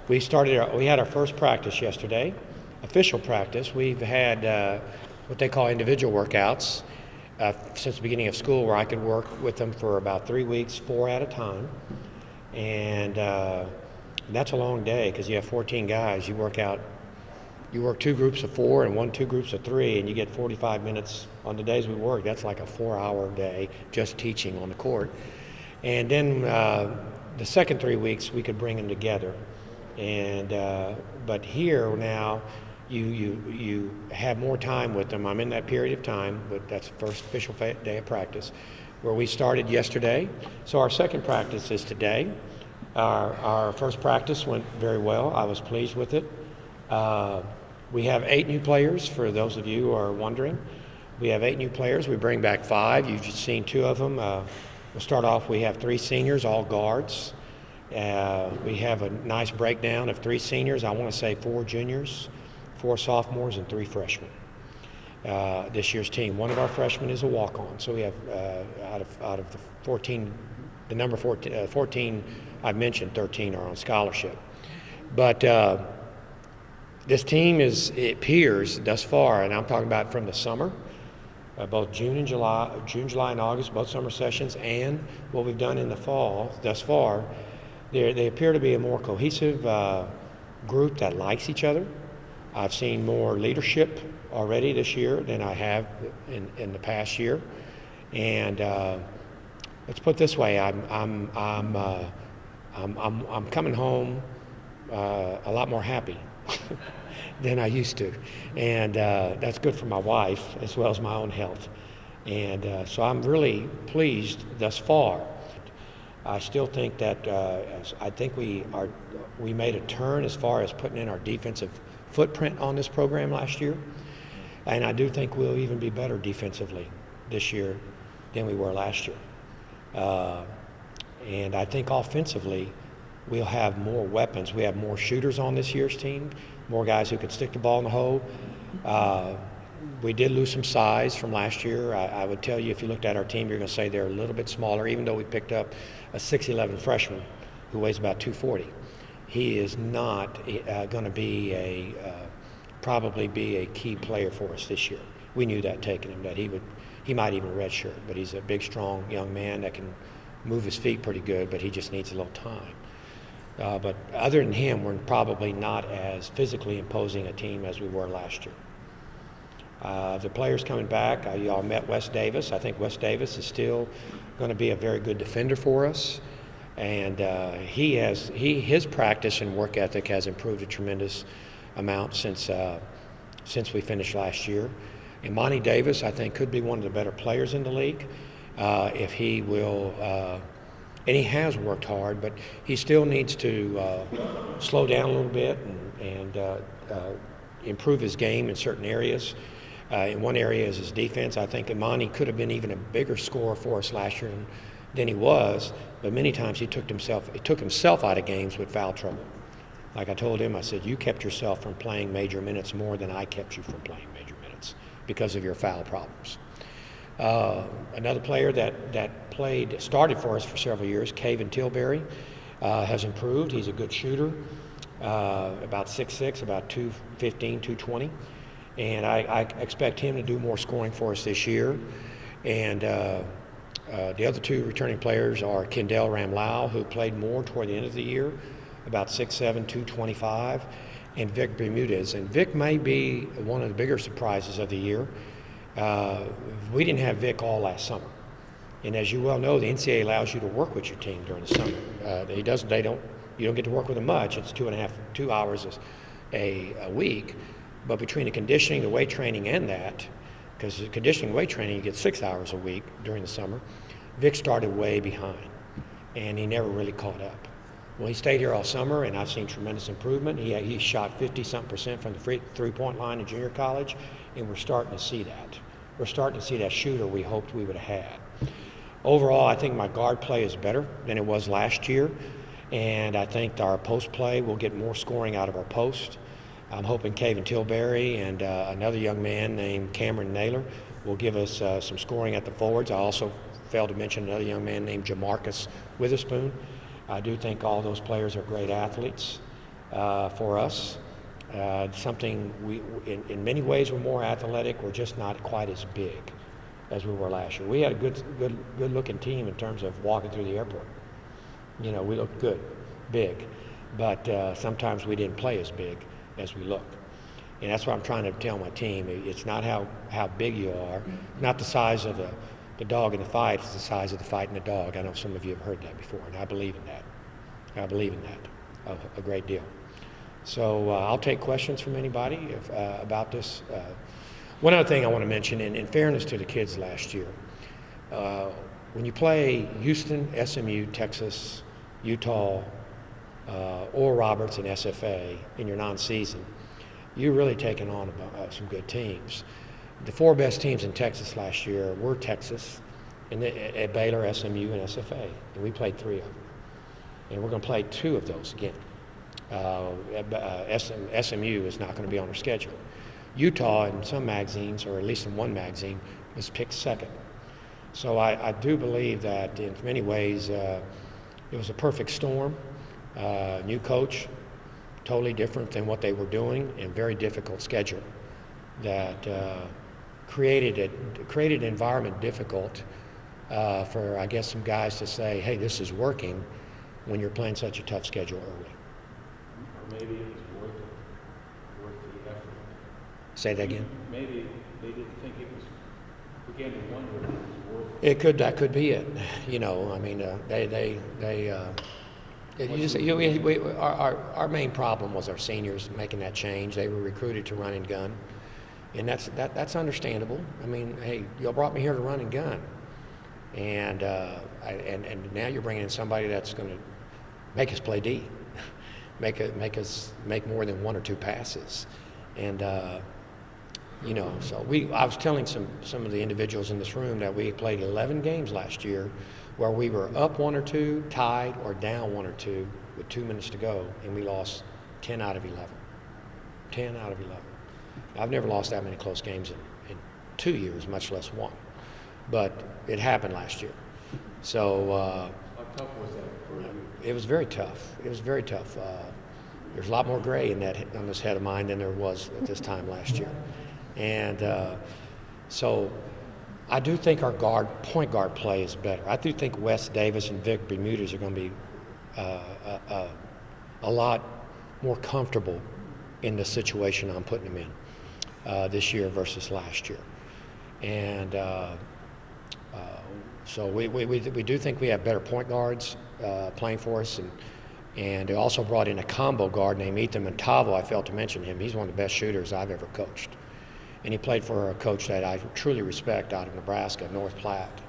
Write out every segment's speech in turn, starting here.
We had our first practice yesterday, official practice. We've had what they call individual workouts since the beginning of school, where I could work with them for about 3 weeks, 4 at a time. And that's a long day because you have 14 guys. You work 2 groups of 4 and 2 groups of 3, and you get 45 minutes on the days we work. That's like a 4-hour day just teaching on the court. And then the second 3 weeks we could bring them together. And but here now you have more time with them. I'm in that period of time, but that's the first official day of practice, where we started yesterday. So our second practice is today. Our first practice went very well. I was pleased with it. We have 8 new players, for those of you who are wondering. We have 8 new players. We bring back 5. You've just seen 2 of them. We'll start off, we have 3 seniors, all guards. We have a nice breakdown of 3 seniors. I want to say 4 juniors, 4 sophomores, and 3 freshmen. This year's team. One of our freshmen is a walk-on. So we have out of the 14, the number 14 I've mentioned, 13 are on scholarship. But this team it appears thus far, and I'm talking about from the summer, both June, July, and August, both summer sessions, and what we've done in the fall thus far, they appear to be a more cohesive group that likes each other. I've seen more leadership already this year than I have in the past year, and let's put it this way: I'm coming home a lot more happy than I used to, and that's good for my wife as well as my own health. And so I'm really pleased thus far. I still think that we made a turn as far as putting in our defensive footprint on this program last year, and I do think we'll even be better defensively this year than we were last year. And I think offensively we'll have more weapons. We have more shooters on this year's team, more guys who can stick the ball in the hole. We did lose some size from last year. I would tell you, if you looked at our team, you're going to say they're a little bit smaller, even though we picked up a 6'11" freshman who weighs about 240. He is not going to probably be a key player for us this year. We knew that taking him, that he might even redshirt, but he's a big, strong young man that can move his feet pretty good, but he just needs a little time. But other than him, we're probably not as physically imposing a team as we were last year. The players coming back, y'all met Wes Davis. I think Wes Davis is still going to be a very good defender for us, and his practice and work ethic has improved a tremendous amount since we finished last year. And Monty Davis, I think, could be one of the better players in the league if he will. And he has worked hard, but he still needs to slow down a little bit and improve his game in certain areas. In one area is his defense. I think Imani could have been even a bigger scorer for us last year than he was, but many times he took himself out of games with foul trouble. Like I told him, I said, you kept yourself from playing major minutes more than I kept you from playing major minutes because of your foul problems. Another player that started for us for several years, Caven Tilbury, has improved. He's a good shooter, about 6'6", about 215, 220. And I expect him to do more scoring for us this year. And the other 2 returning players are Kendall Ramlau, who played more toward the end of the year, about 6'7", 225, and Vic Bermudez. And Vic may be one of the bigger surprises of the year. We didn't have Vic all last summer. And as you well know, the NCAA allows you to work with your team during the summer. You don't get to work with them much. It's 2 hours a week. But between the conditioning, the weight training, and that, because the conditioning and weight training, you get 6 hours a week during the summer, Vic started way behind, and he never really caught up. Well, he stayed here all summer, and I've seen tremendous improvement. He shot 50-something% from the three-point line in junior college, and we're starting to see that. We're starting to see that shooter we hoped we would have had. Overall, I think my guard play is better than it was last year, and I think our post play will get more scoring out of our post. I'm hoping Caven Tilbury and another young man named Cameron Naylor will give us some scoring at the forwards. I also failed to mention another young man named Jamarcus Witherspoon. I do think all those players are great athletes. for us. Something in many ways, we're more athletic. We're just not quite as big as we were last year. We had a good-looking team in terms of walking through the airport. We looked good, big, but sometimes we didn't play as big as we look. And that's what I'm trying to tell my team. It's not how big you are, not the size of the dog in the fight. It's the size of the fight in the dog. I know some of you have heard that before, and I believe in that. I believe in that a great deal. So I'll take questions from anybody about this. One other thing I want to mention, in fairness to the kids last year, when you play Houston, SMU, Texas, Utah, Oral Roberts, and SFA in your non-season, you're really taking on some good teams. The 4 best teams in Texas last year were Texas, and at Baylor, SMU, and SFA, and we played 3 of them. And we're going to play 2 of those again. SMU is not going to be on our schedule. Utah, in some magazines, or at least in one magazine, was picked second. So I do believe that in many ways it was a perfect storm. New coach, totally different than what they were doing, and very difficult schedule that created an environment difficult for, I guess, some guys to say, hey, this is working when you're playing such a tough schedule early. Or maybe it was worth the effort. Say that again? Maybe they didn't think it was, began to wonder if it was worth it. That could be it. I mean, our main problem was our seniors making that change. They were recruited to run and gun, and that's understandable. I mean, hey, y'all brought me here to run and gun, and now you're bringing in somebody that's going to make us play D, make us make more than 1 or 2 passes, and so I was telling some of the individuals in this room that we played 11 games last year where we were up 1 or 2, tied, or down 1 or 2 with 2 minutes to go, and we lost 10 out of 11. 10 out of 11. I've never lost that many close games in 2 years, much less 1. But it happened last year. So How tough was that for you? it was very tough. It was very tough. There's a lot more gray on this head of mine than there was at this time last year. And so I do think our point guard play is better. I do think Wes Davis and Vic Bermudez are going to be a lot more comfortable in the situation I'm putting them in this year versus last year. And so we do think we have better point guards playing for us. And they also brought in a combo guard named Ethan Montavo. I failed to mention him. He's one of the best shooters I've ever coached. And he played for a coach that I truly respect out of Nebraska, North Platte.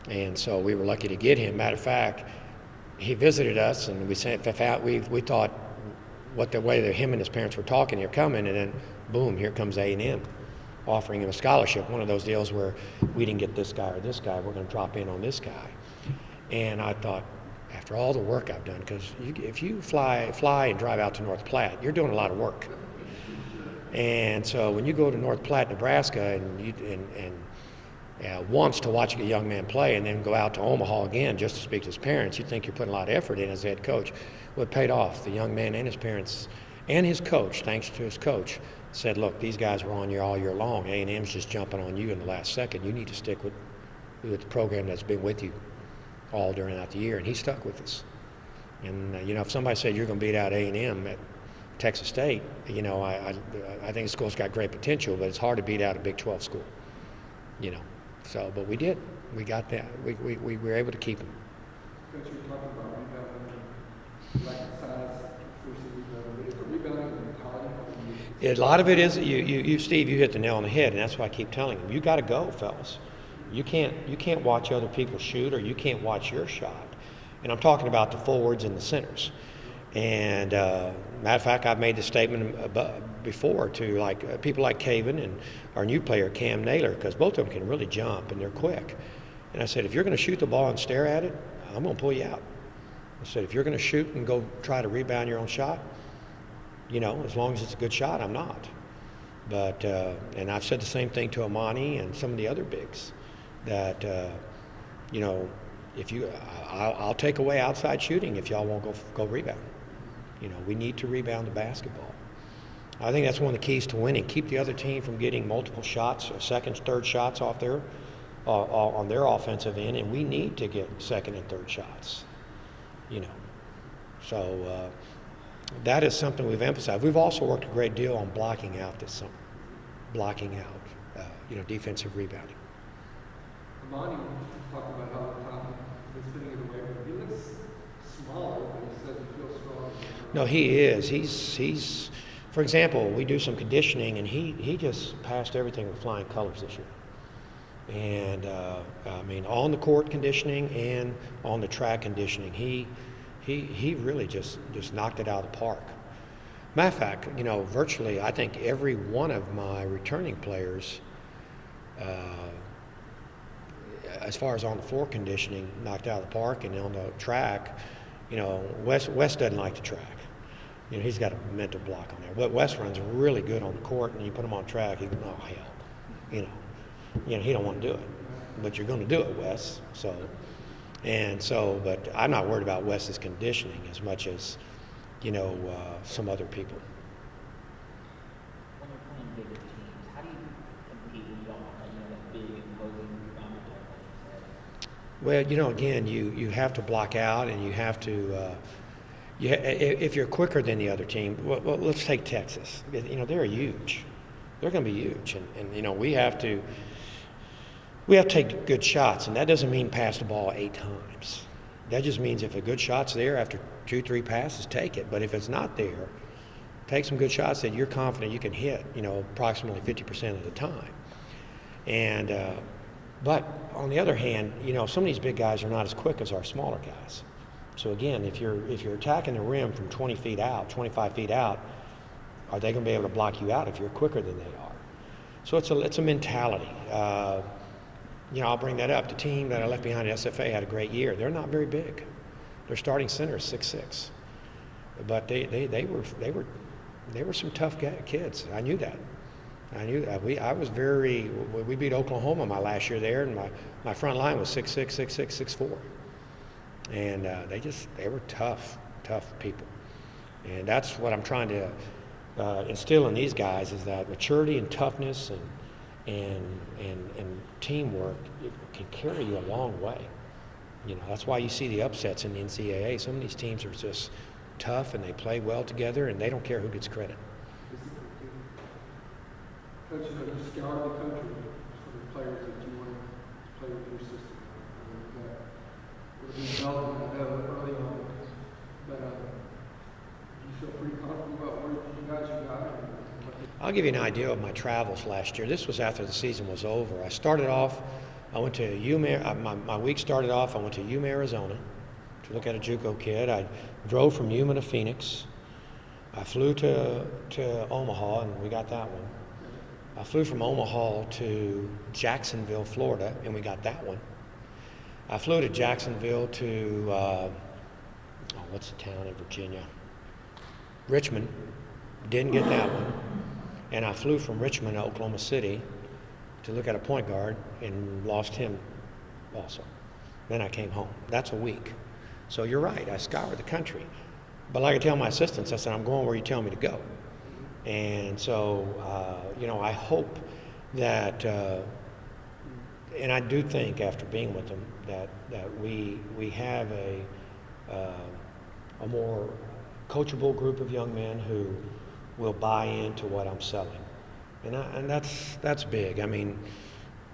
And so we were lucky to get him. Matter of fact, he visited us, and we thought the way that him and his parents were talking, they're coming, and then boom, here comes A&M offering him a scholarship. One of those deals where we didn't get this guy or this guy, we're going to drop in on this guy. And I thought, after all the work I've done, because if you fly and drive out to North Platte, you're doing a lot of work. And so when you go to North Platte, Nebraska, and once to watch a young man play, and then go out to Omaha again just to speak to his parents, you think you're putting a lot of effort in as head coach. Well, it paid off. The young man and his parents and his coach, thanks to his coach, said, look, these guys were on you all year long. A&M's just jumping on you in the last second. You need to stick with the program that's been with you all during the year. And he stuck with us. And, if somebody said you're going to beat out A&M at Texas State, I think the school's got great potential, but it's hard to beat out a Big 12 school, So, but we did. We got that. We were able to keep them. Since you're talking about rebounding, lack of size versus rebounding, is the rebounding mentality helping you? A lot of it is, you Steve, you hit the nail on the head, and that's why I keep telling them, you got to go, fellas. You can't watch other people shoot, or you can't watch your shot. And I'm talking about the forwards and the centers. And matter of fact, I've made the statement before to people like Caven and our new player Cam Naylor, because both of them can really jump and they're quick. And I said, if you're going to shoot the ball and stare at it, I'm going to pull you out. I said, if you're going to shoot and go try to rebound your own shot, as long as it's a good shot, I'm not. But and I've said the same thing to Amani and some of the other bigs, that if I'll take away outside shooting if y'all won't go rebound. You know, we need to rebound the basketball. I think that's one of the keys to winning. Keep the other team from getting multiple shots, or second, third shots off their on their offensive end, and we need to get second and third shots. You know, so that is something we've emphasized. We've also worked a great deal on blocking out this summer, defensive rebounding. Amani talked about how the top is fitting it away, but he looks smaller, but he says he feels strong. No, he is. He's. For example, we do some conditioning, and he just passed everything with flying colors this year. And I mean, on the court conditioning and on the track conditioning, he really just knocked it out of the park. Matter of fact, you know, virtually, I think every one of my returning players, as far as on the floor conditioning, knocked out of the park, and on the track, you know, Wes doesn't like the track. You know, he's got a mental block on there. But Wes runs really good on the court, and you put him on track, he goes, oh, hell. You know, he don't want to do it. But you're going to do it, Wes. But I'm not worried about Wes's conditioning as much as, you know, some other people. When you're playing bigger teams, how do you compete when you don't have that big imposing rebound like you said? Well, you know, again, you have to block out, and you have to if you're quicker than the other team, well, let's take Texas. You know, they're huge. They're going to be huge, and you know, we have to take good shots, and that doesn't mean pass the ball 8 times. That just means if a good shot's there after 2-3 passes, take it. But if it's not there, take some good shots that you're confident you can hit, you know, approximately 50% of the time. And but on the other hand, you know, some of these big guys are not as quick as our smaller guys. So again, if you're attacking the rim from 20 feet out, 25 feet out, are they going to be able to block you out if you're quicker than they are? So it's a mentality. You know, I'll bring that up. The team that I left behind at SFA had a great year. They're not very big. Their starting center is 6'6", but they were some tough kids. I knew that. We beat Oklahoma my last year there, and my front line was 6'6", 6'6", 6'4". And they were tough people. And that's what I'm trying to instill in these guys, is that maturity and toughness and teamwork, it can carry you a long way. You know, that's why you see the upsets in the NCAA. Some of these teams are just tough, and they play well together, and they don't care who gets credit. Coach, you know, you scour the country for the players that you want to play with your system. Would be development early on, but you feel pretty confident about where you guys are got. I'll give you an idea of my travels last year. This was after the season was over. I started off, I went to Yuma. My week started off, I went to Yuma, Arizona, to look at a JUCO kid. I drove from Yuma to Phoenix. I flew to Omaha, and we got that one. I flew from Omaha to Jacksonville, Florida, and we got that one. I flew to Jacksonville to, what's the town in Virginia? Richmond. Didn't get that one. And I flew from Richmond to Oklahoma City to look at a point guard and lost him also. Then I came home. That's a week. So you're right, I scoured the country. But like I tell my assistants, I said, I'm going where you tell me to go. And so, you know, I hope that, and I do think after being with them that we have a more coachable group of young men who will buy into what I'm selling, and that's big. I mean,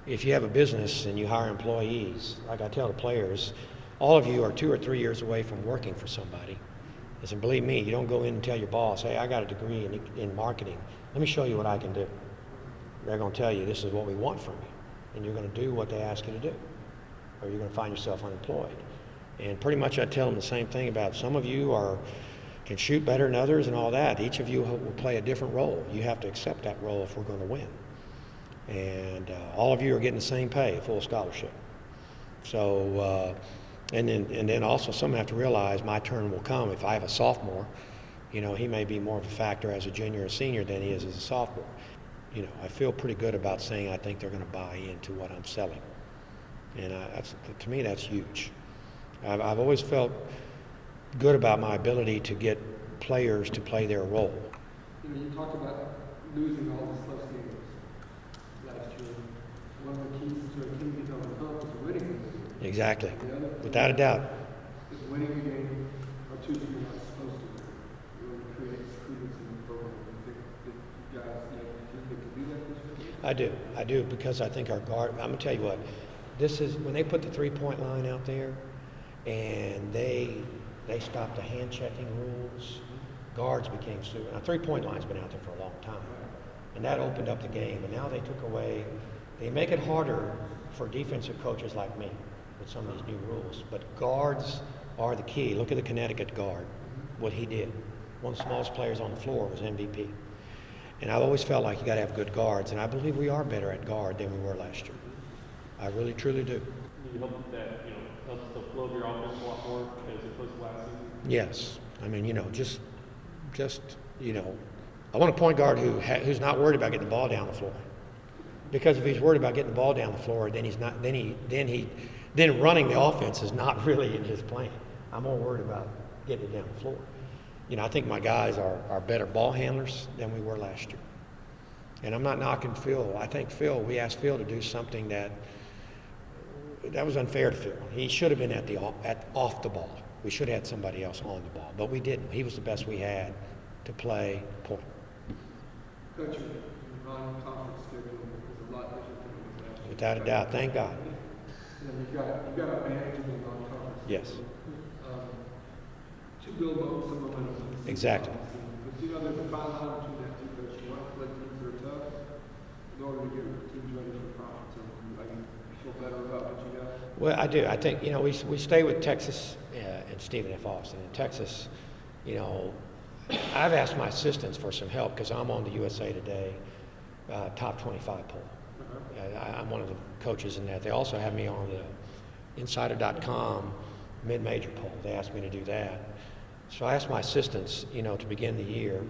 if you have a business and you hire employees, like I tell the players, all of you are 2 or 3 years away from working for somebody. And believe me, you don't go in and tell your boss, hey, I got a degree in marketing. Let me show you what I can do. They're going to tell you this is what we want from you, and you're going to do what they ask you to do, or you're going to find yourself unemployed. And pretty much I tell them the same thing about some of you can shoot better than others and all that. Each of you will play a different role. You have to accept that role if we're going to win. And all of you are getting the same pay, full scholarship. So, and then also some have to realize my turn will come. If I have a sophomore, you know, he may be more of a factor as a junior or senior than he is as a sophomore. You know, I feel pretty good about saying I think they're going to buy into what I'm selling. And to me, that's huge. I've always felt good about my ability to get players to play their role. You know, you talked about losing all the close games last year. One of the keys to a team becoming a hump is winning. Exactly, The other thing without a doubt. is winning a game or two that you're not supposed to win. It really creates credence in the program. I think that you guys, you know, think they can do that this year? I do, because I think our guard, I'm gonna tell you what, this is, when they put the 3-point line out there, and they stopped the hand checking rules, guards became super. Now 3-point line's been out there for a long time, and that opened up the game, and now they took away, they make it harder for defensive coaches like me with some of these new rules, but guards are the key. Look at the Connecticut guard, what he did. One of the smallest players on the floor was MVP. And I've always felt like you got to have good guards, and I believe we are better at guard than we were last year. I really, truly do. You hope that, helps the flow of your offense a lot more as opposed to last season? Yes. I mean, just I want a point guard who's not worried about getting the ball down the floor. Because if he's worried about getting the ball down the floor, then he's not. Then running the offense is not really in his plan. I'm more worried about getting it down the floor. I think my guys are better ball handlers than we were last year. And I'm not knocking Phil. I think we asked Phil to do something that was unfair to Phil. He should have been off the ball. We should have had somebody else on the ball, but we didn't. He was the best we had to play point. Coach, your non-conference schedule is a lot different than it was last year. Without a doubt, thank God. And you've got advantages in non-conference. Yes. To build up some momentum. Exactly. But there's a fine line between that too, Coach. You want to play teams that are tough in order to get teams ready for the conference. So you feel better about what you got? Well, I do. I think, we stay with Texas and Stephen F. Austin. In Texas, I've asked my assistants for some help because I'm on the USA Today top 25 poll. I'm one of the coaches in that. They also have me on the Insider.com mid-major poll. They asked me to do that. So I asked my assistants, to begin the year.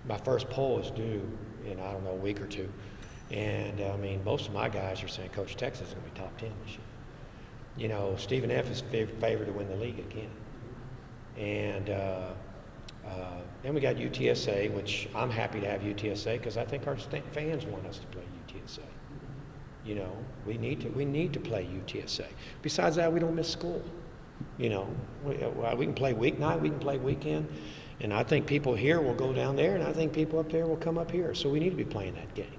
My first poll is due in, a week or two. And, most of my guys are saying Coach Texas is going to be top 10 this year. Stephen F. is favored to win the league again. And then we got UTSA, which I'm happy to have UTSA because I think our fans want us to play UTSA. We need to play UTSA. Besides that, we don't miss school. We can play weeknight, we can play weekend, and I think people here will go down there, and I think people up there will come up here. So we need to be playing that game.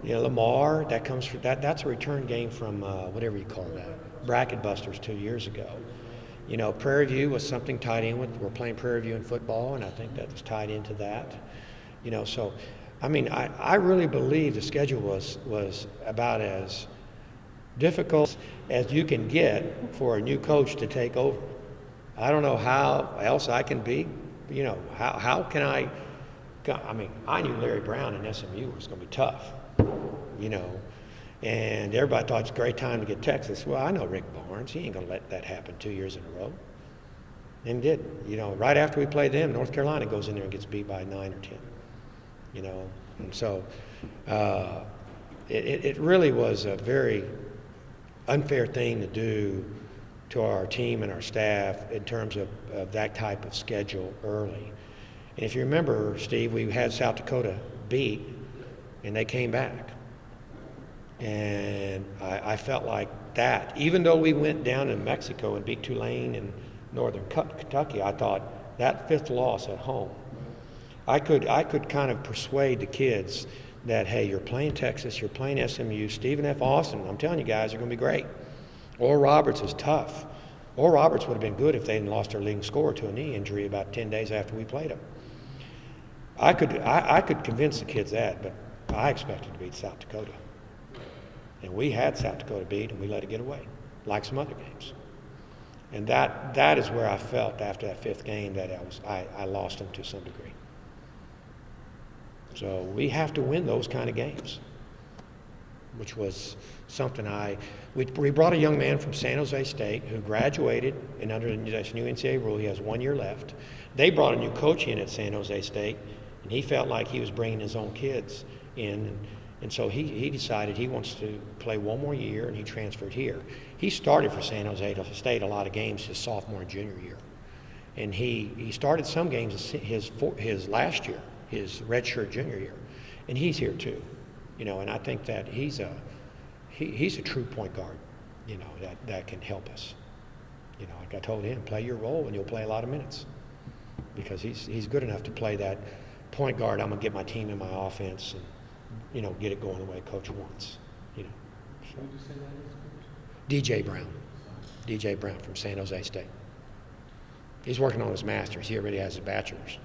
Lamar, that's a return game from whatever you call that, Bracket Busters 2 years ago. Prairie View was something tied in with. We're playing Prairie View in football, and I think that was tied into that. So, I really believe the schedule was about as difficult as you can get for a new coach to take over. I don't know how else I can be. How can I? I knew Larry Brown and SMU was going to be tough. And everybody thought it's a great time to get Texas. Well, I know Rick Barnes. He ain't going to let that happen 2 years in a row. And did. Right after we played them, North Carolina goes in there and gets beat by 9 or 10. And so it really was a very unfair thing to do to our team and our staff in terms of that type of schedule early. And if you remember, Steve, we had South Dakota beat, and they came back. And I felt like that, even though we went down to Mexico and beat Tulane and Northern Kentucky, I thought that fifth loss at home, I could kind of persuade the kids that, hey, you're playing Texas, you're playing SMU, Stephen F. Austin, I'm telling you guys, they're going to be great. Oral Roberts is tough. Oral Roberts would have been good if they hadn't lost their leading scorer to a knee injury about 10 days after we played them. I could convince the kids that, but I expected to beat South Dakota. And we had South Dakota beat, and we let it get away, like some other games. And that is where I felt after that fifth game that I lost them to some degree. So we have to win those kind of games, which was something we brought a young man from San Jose State who graduated, and under the new NCAA rule, he has 1 year left. They brought a new coach in at San Jose State, and he felt like he was bringing his own kids in. And so he decided he wants to play 1 more year, and he transferred here. He started for San Jose State a lot of games his sophomore and junior year. And he started some games his last year, his redshirt junior year, and he's here too, you know. And I think that he's a true point guard, you know, that can help us. You know, like I told him, play your role and you'll play a lot of minutes, because he's good enough to play that point guard. I'm gonna get my team in my offense and, you know, get it going the way Coach wants. You know. So. Who did you say that is, Coach? DJ Brown from San Jose State. He's working on his master's. He already has his bachelor's.